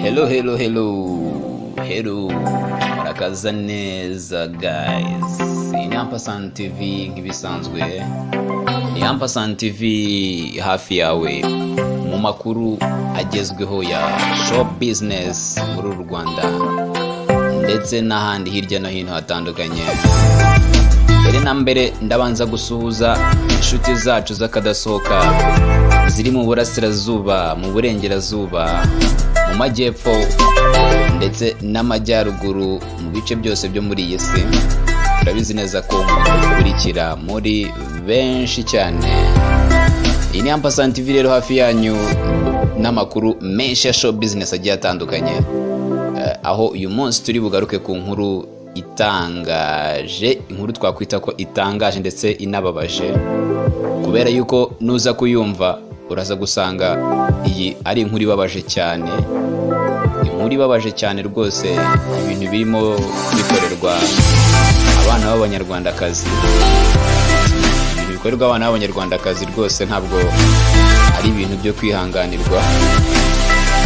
Hello, murakaza neza guys. Ni Ampasan TV nk'ibisanzwe. Ni Ampasan TV hafi yawe mu makuru agezweho ya show business muri Rwanda ndetse n'ahandi hirya no hino hatandukanye. Mbere na mbere ndabanza gusuhuza inshuti zacu z'akadasohoka ziri mu burasirazuba, mu burengerazuba, mu majyepfo ndetse n'amajyaruguru, mu bice byose byo muri iyi si. Turabizi neza ko mukurikira muri benshi cyane. Iyi ni Ampasan TV rero hafi yanyu n'amakuru menshi ya show business agiye atandukanye, aho uyu munsi turi bugaruke ku nkuru itangaje, inkuru twakwita ko itangaje ndetse inababaje, kubera yuko nuza kuyumva uraza gusanga iyi ari inkuru ibabaje cyane. Inkuru ibabaje cyane rwose, ibintu birimo bikorerwa abana b'abanyarwandakazi. Ibintu bikorerwa abana b'abanyarwandakazi rwose ntabwo ari ibintu byo kwihanganirwa.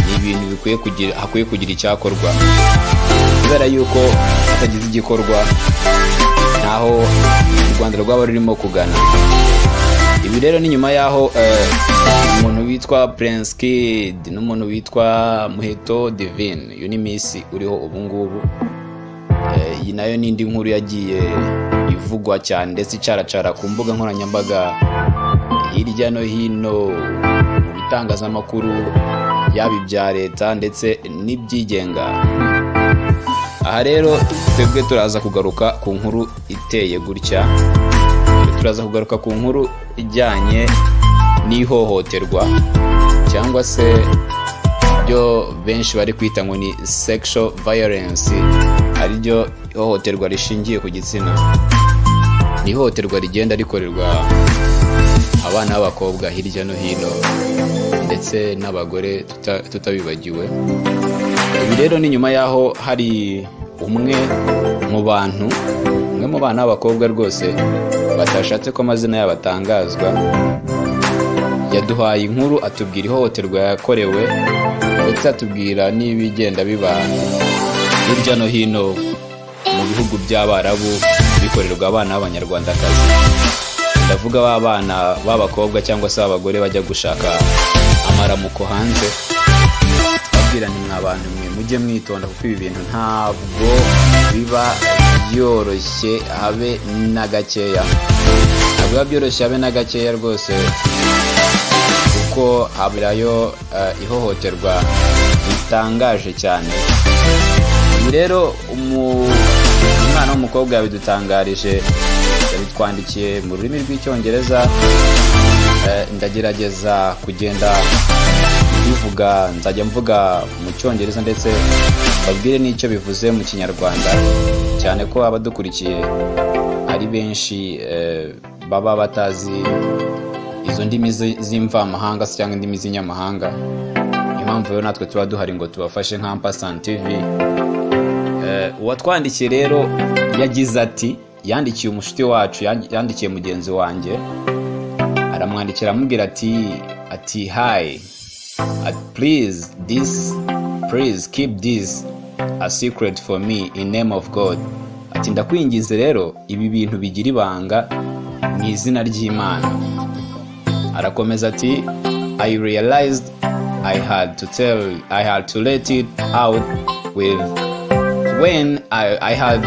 Ni ibintu hakwiye kugira icyakorwa, kubera yuko hatagize igikorwa naho u Rwanda rwaba rurimo kugana. Ibi rero ni nyuma yaho umuntu witwa Prince Kid n'umuntu witwa Muheto Divine, uyu ni Miss uriho ubu ngubu. Iyi nayo n'indi nkuru yagiye ivugwa cyane ndetse icaracara ku mbuga nkoranyambaga hirya no hino mu bitangazamakuru, yaba ibya leta ndetse n'ibyigenga. Aha rero twebwe turaza kugaruka ku nkuru iteye gutya. Turaza kugaruka ku nkuru ijyanye n'ihohoterwa, cyangwa se byo benshi bari kwita ngo ni sexual violence, ariryo ihohoterwa rishingiye ku gitsina. Ni ihohoterwa rigenda rikorerwa abana b'abakobwa hirya no hino ndetse n'abagore tutabibagiwe. Ibi rero ni nyuma yaho hari umwe mu bana b'abakobwa rwose batashatse ko amazina yabo atangazwa, yaduhaye inkuru atubwira ihohoterwa yakorewe ndetse atubwira n'ibigenda biba hirya no hino mu bihugu by'Abarabu bikorerwa abana b'abanyarwandakazi. Ndavuga b'abana b'abakobwa cyangwa se abagore bajya gushaka amaramuko hanze. Babwira nti mw'abantu mwe mujye mwitonda, kuko ibi bintu ntabwo biba byoroshye habe na gakeya. Ntabwo biba byoroshye habe na gakeya rwose, kuko habirayo ihohoterwa ritangaje cyane. Ibi rero umwana w'umukobwa yabidutangarije, yabitwandikiye mu rurimi rw'icyongereza. Ndagerageza kugenda bivuga, nzajya mvuga mu cyongereza ndetse babwire n'icyo bivuze mu kinyarwanda, cyane ko abadukurikiye ari benshi baba batazi izo ndimi z'imvamahanga cyangwa indimi z'inyamahanga. Niyo mpamvu rero natwe tuba duhari ngo tubafashe nka Ampasan TV. Uwatwandikiye rero yagize ati, yandikiye umushuti wacu, yandikiye mugenzi wanjye, aramwandikira amubwira ati hi, please keep this a secret for me in name of God. Ati ndakwingize rero ibi bintu bigira ibanga mu izina ry'Imana. Arakomeza ati, I realized I had to let it out when I had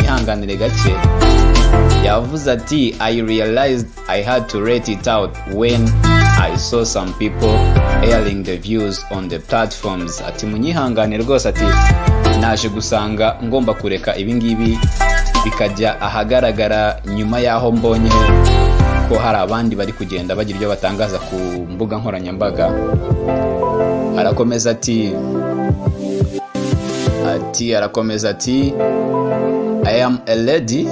ihanganire gake. Yavuze ati, I realized I had to let it out when I saw some people airing the views on the platforms. Ati munyihangane rwose, ati naje gusanga ngomba kureka ibingibi bikajya ahagaragara nyuma yaho mbonye ko hari abandi bari kugenda bagira ibyo batangaza ku mbuga nkoranyambaga. Arakomeza ati I am a lady.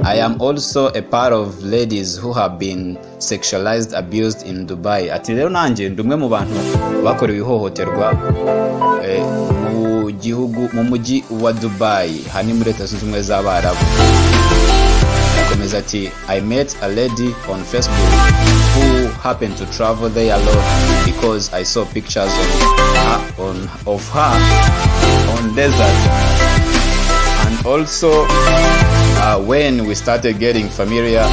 I am also a part of ladies who have been sexualized, abused in Dubai. Ati rero nanjye ndumwe mu bantu bakorewe ihohoterwa mu mujyi wa Dubai, hani muri Leta Zunze Ubumwe z'Abarabu. Arakomeza ati, I met a lady on Facebook who happened to travel there a lot because I saw pictures of her on desert. And also when we started getting familiar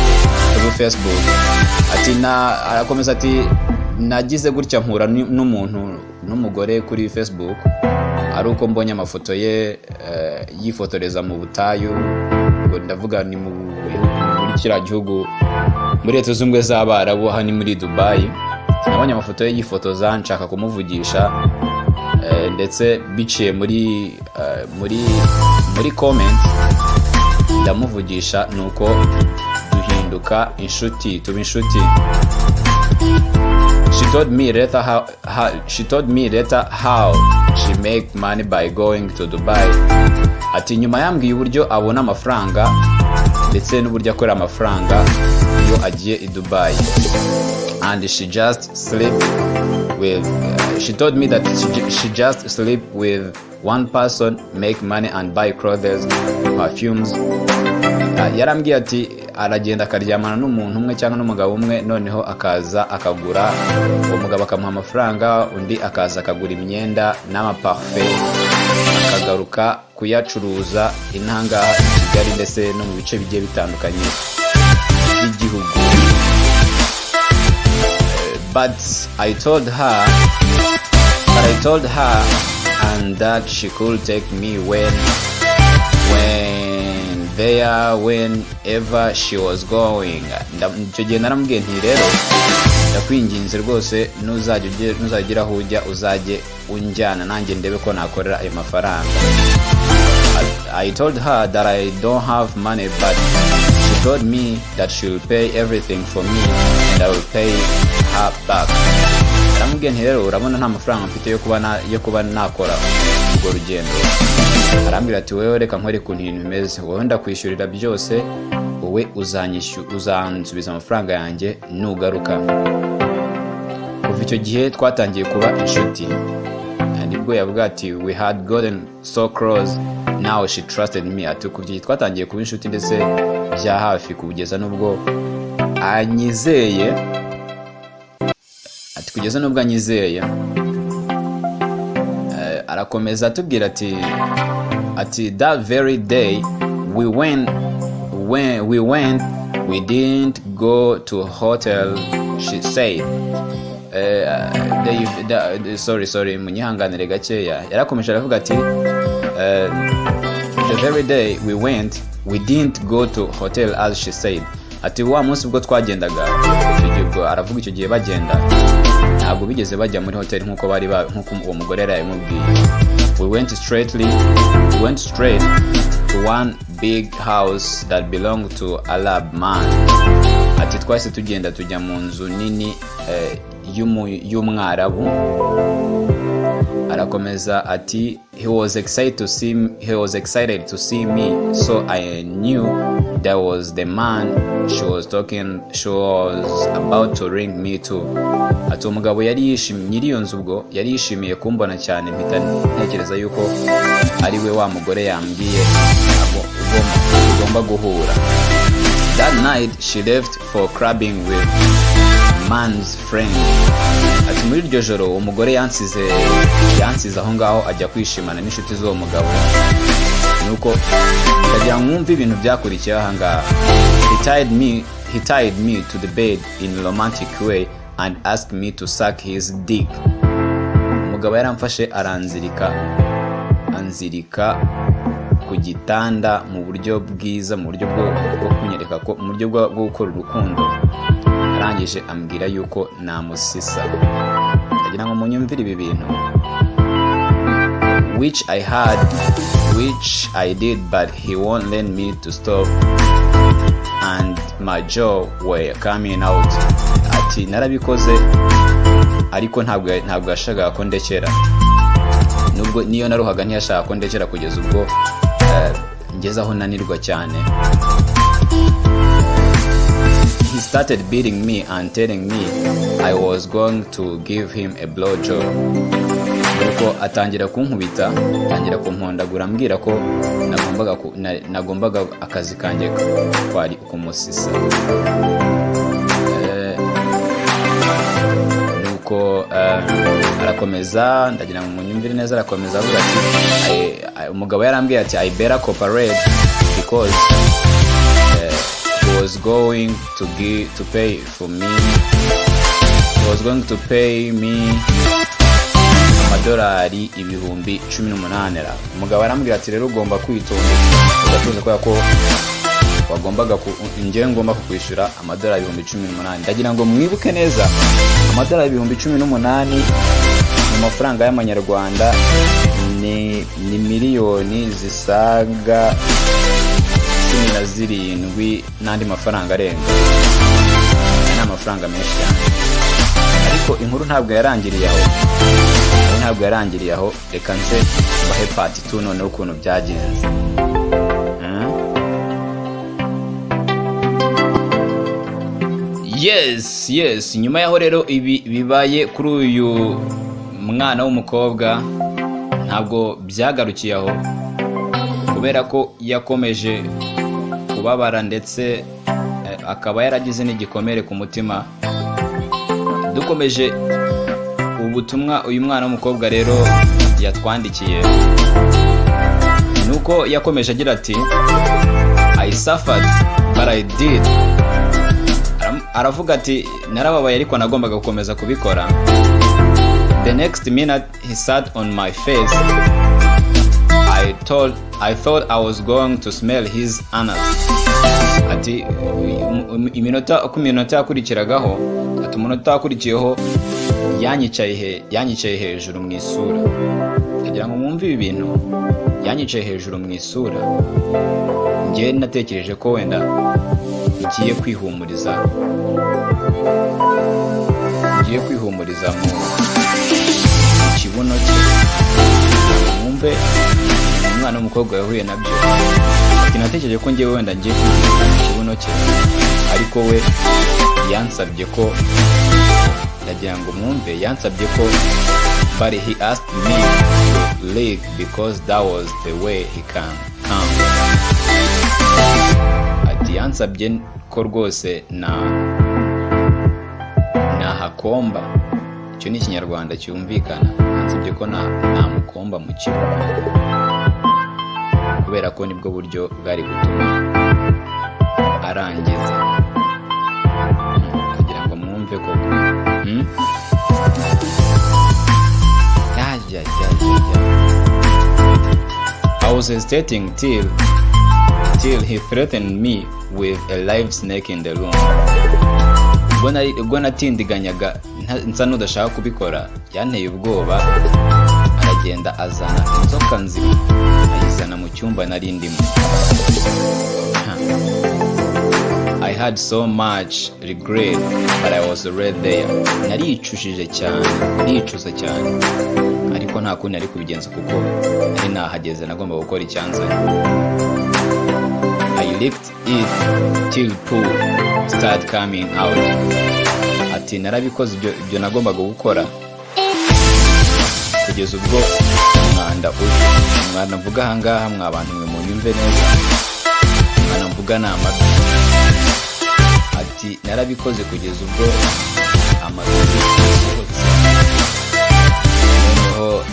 through Facebook, arakomeza ati nagize gutya mpura n'umugore kuri Facebook ari uko mbonye amafoto ye yifotoreza mu butayu, ngo ndavuga ni muri kiriya gihugu muri Leta Zunze Ubumwe z'Abarabu, hani muri Dubai. Nabonye amafoto ye yifotoza, nshaka kumuvugisha ndetse biciye muri comment ndamuvugisha, nuko duhinduka inshuti, tuba inshuti. She told me later how she make money by going to Dubai. Ati nyuma yambwiye uburyo abona amafaranga ndetse n'uburyo akorera amafaranga iyo agiye i Dubai. And she just sleep with she told me that she just sleep with one person, make money and buy clothes, perfumes. Yarambwiye ati aragenda akaryamana n'umuntu umwe cyangwa n'umugabo umwe, noneho akaza akagura, umugabo akamuha amafaranga, undi akaza akagura imyenda n'amaparfum, akagaruka kuyacuruza intanga Kigali ndetse no mu bice bigiye bitandukanye by'igihugu. But I told her and that she could take me whenever she was going. Icyo gihe narambwiye nti rero ndakwinginze rwose nuzagira aho ujya uzajye unjyana nanjye ndebe ko nakorera ayo mafaranga. I told her that I don't have money, but she told me that she will pay everything for me and I will pay her back. Narambwiye nti rero urabona nta mafaranga mfite yo kuba nakora urwo rugendo. Arambwira ati wewe reka nkore kuntu ibintu bimeze, wowe ndakwishyurira byose, wowe uzansubiza amafaranga yanjye nugaruka. Kuva icyo gihe twatangiye kuba inshuti, nibwo yavuga ati we had gotten so close, now she trusted me. Ati kuva igihe twatangiye kuba inshuti ndetse bya hafi kugeza n'ubwo anyizeye, ati kugeza n'ubwo anyizeye. Arakomeza atubwira ati that very day we didn't go to hotel, she said. Sorry munyihanganire gakeya. Yarakomeje aravuga ati the very day we didn't go to hotel as she said. Ati wa munsi ubwo twagendaga, aravuga icyo gihe bagenda ntabwo bigeze bajya muri hotel nkuko uwo mugore yari yamubwiye. We went straight to one big house that belonged to Arab man. Ati twese tugenda tujya mu nzu nini y'umwarabu. Arakomeza ati he was excited to see me, so I knew that was the man she was about to ring me to. Ati umugabo yari yishimiye, nyiri iyo nzu ubwo yari yishimiye kumbona cyane, mpita ntekereza yuko ari we wa mugore yambwiye ugomba guhura. That night she left for clubbing with man's friend. Ati muri iryo joro umugore yansize aho ngaho ajya kwishimana n'inshuti z'uwo mugabo. Nuko ndagira mwumve ibintu byakurikiye aha ngaha. He tied me to the bed in a romantic way and asked me to suck his dick. Umugabo yaramfashe anzirika ku gitanda mu buryo bwiza, mu buryo bwo kunyereka ko mu buryo bwo gukora urukundo. Arangije ambwira yuko namusisa. Ndagira ngo munyumvire ibi bintu, which I did, but he won't let me to stop and my jaw were coming out. Ati narabikoze ariko ntabwo yashakaga ko ndekera, nubwo niyo naruhaga ntiyashaka ko ndekera kugeza ubwo ngeze aho nanirwa cyane. He started beating me and telling me I was going to give him a blow job. Nuko atangira kunkubita, atangira kumpondagura, ambwira ko nagombaga akazi kanjye kwari kumusisa. nuko arakomeza, ndagira ngo munyumvire neza, arakomeza avuga ati umugabo yarambwiye ati I better cooperate because he was going to pay for me, he was going to pay me amadolari 18,000. Umugabo arambwira ati rero ugomba kwitonda ugatuza ko wagombaga njye ngomba kukwishyura amadolari 18,000. Ndagira ngo mwibuke neza amadolari 18,000 mu mafaranga y'amanyarwanda ni miliyoni zisaga 17 n'andi mafaranga arenga. Ni amafaranga menshi cyane, ariko inkuru ntabwo yarangiriye aho. Reka nze bahe part 2 noneho ukuntu byagenze. Yes, nyuma yaho rero ibi bibaye kuri uyu mwana w'umukobwa, ntabwo byagarukiye aho, kubera ko yakomeje kubabara ndetse akaba yaragize n'igikomere ku mutima. Dukomeje ubutumwa uyu mwana w'umukobwa rero yatwandikiye, nuko yakomeje agira ati I suffered but I did. Aravuga ati narababaye ariko nagombaga gukomeza kubikora. The next minute he sat on my face. I thought I was going to smell his anus. Ati iminota yakurikiragaho, ati umunota wakurikiyeho yanyicaye hejuru mu isura. Kugira ngo mwumve ibi bintu, yanyicaye hejuru mu isura. Njye natekereje ko wenda ngiye kwihumuriza mu kibuno cye. Mwumve umwana w'umukobwa yahuye nabyo. Ati natekereje ko ngiye wenda ngiye kwihumuriza mu kibuno cye, ariko we yansabye ko, ndagira ngo mwumve, yansabye ko but he asked me to leave because that was the way he can come. Ati yansabye ko rwose nahakomba. Icyo ni ikinyarwanda cyumvikana. Yansabye ko namukomba mu kibuno, kubera ko nibwo buryo bwari gutuma arangiza. Kugira ngo mwumve koko. I was hesitating till he threatened me with a live snake in the room. Ubwo natindiganyaga nsa n'udashaka kubikora, yanteye ubwoba, aragenda azana inzoka nzima ayizana mu cyumba nari ndimo. I had so much regret but I was already there. Naricuza cyane, ariko nta kundi ari kubigenza kuko ari nahageze, nagomba gukora icyanzanye. I licked it till poo started coming out. Ati narabikoze ibyo nagombaga gukora kugeza ubwo umwanda mvuga ahangaha mwabantu mwe munyumve neza, umwana mvuga ni amabi. Ati narabikoze kugeza ubwo amabi yasohotse. Noneho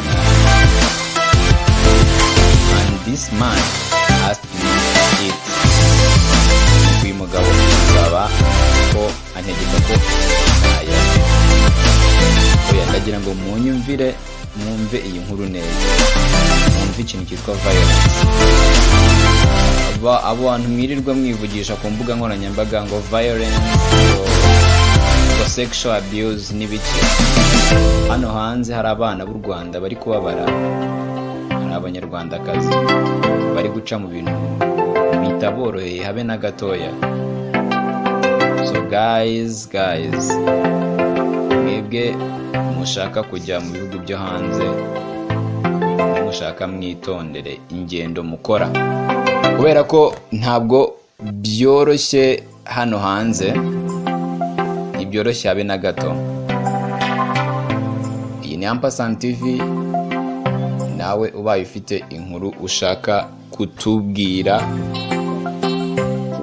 and this man asked me it. Uyu mugabo azaba ko antegeka ko ndagira ngo munyumvire, mwumve iyi nkuru neza, mwumve ikintu cyitwa violence. Abantu mwirirwa mwivugisha ku mbuga nkoranyambaga ngo violence, ngo sexual abuse n'ibiki. Hano hanze hari abana b'u Rwanda bari kubabara, hari abanyarwandakazi bari guca mu bintu bitaboroheye habe na gatoya. So guys, mwebwe mushaka kujya mu bihugu byo hanze, mushaka mwitondere ingendo mukora, kubera ko ntabwo byoroshye hano hanze, ntibyoroshye habe na gato. Iyi ni Ampasan TV, nawe ubaye ufite inkuru ushaka kutubwira,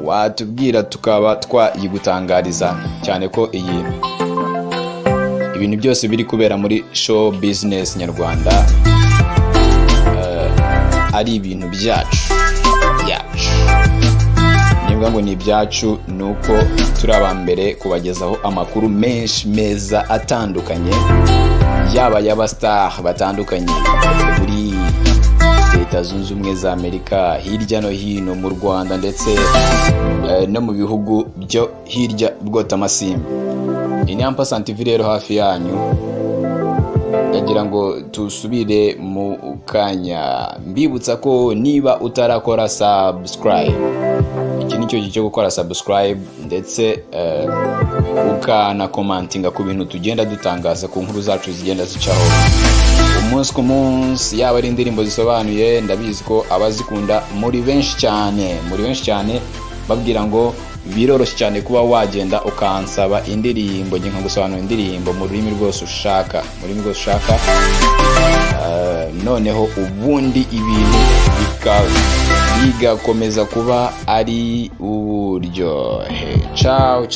watubwira tukaba twayigutangariza, cyane ko iyi ibintu byose biri kubera muri show business nyarwanda ari ibintu byacu niba ngo ni ibyacu, nuko turi abambere kubagezaho amakuru menshi meza atandukanye, yaba y'abastar batandukanye muri Leta Zunze Ubumwe za Amerika, hirya no hino mu Rwanda ndetse no mu bihugu byo hirya bwotamasimbi. Iyi ni Ampasant TV rero hafi yanyu, ndagira ngo tusubire mu kanya mbibutsa ko niba utarakora subscribe, iki nicyo gihe cyo gukora subscribe ndetse ukana commentinga ku bintu tugenda dutangaza ku nkuru zacu zigenda zicaho umunsi ku munsi, yaba ari indirimbo zisobanuye. Ndabizi ko abazikunda muri benshi cyane, babwira ngo biroroshye cyane kuba wagenda ukansaba indirimbo, nka gusobanura indirimbo mu rurimi rwose ushaka, noneho ubundi ibintu bigakomeza kuba ari uburyohe. Ciao.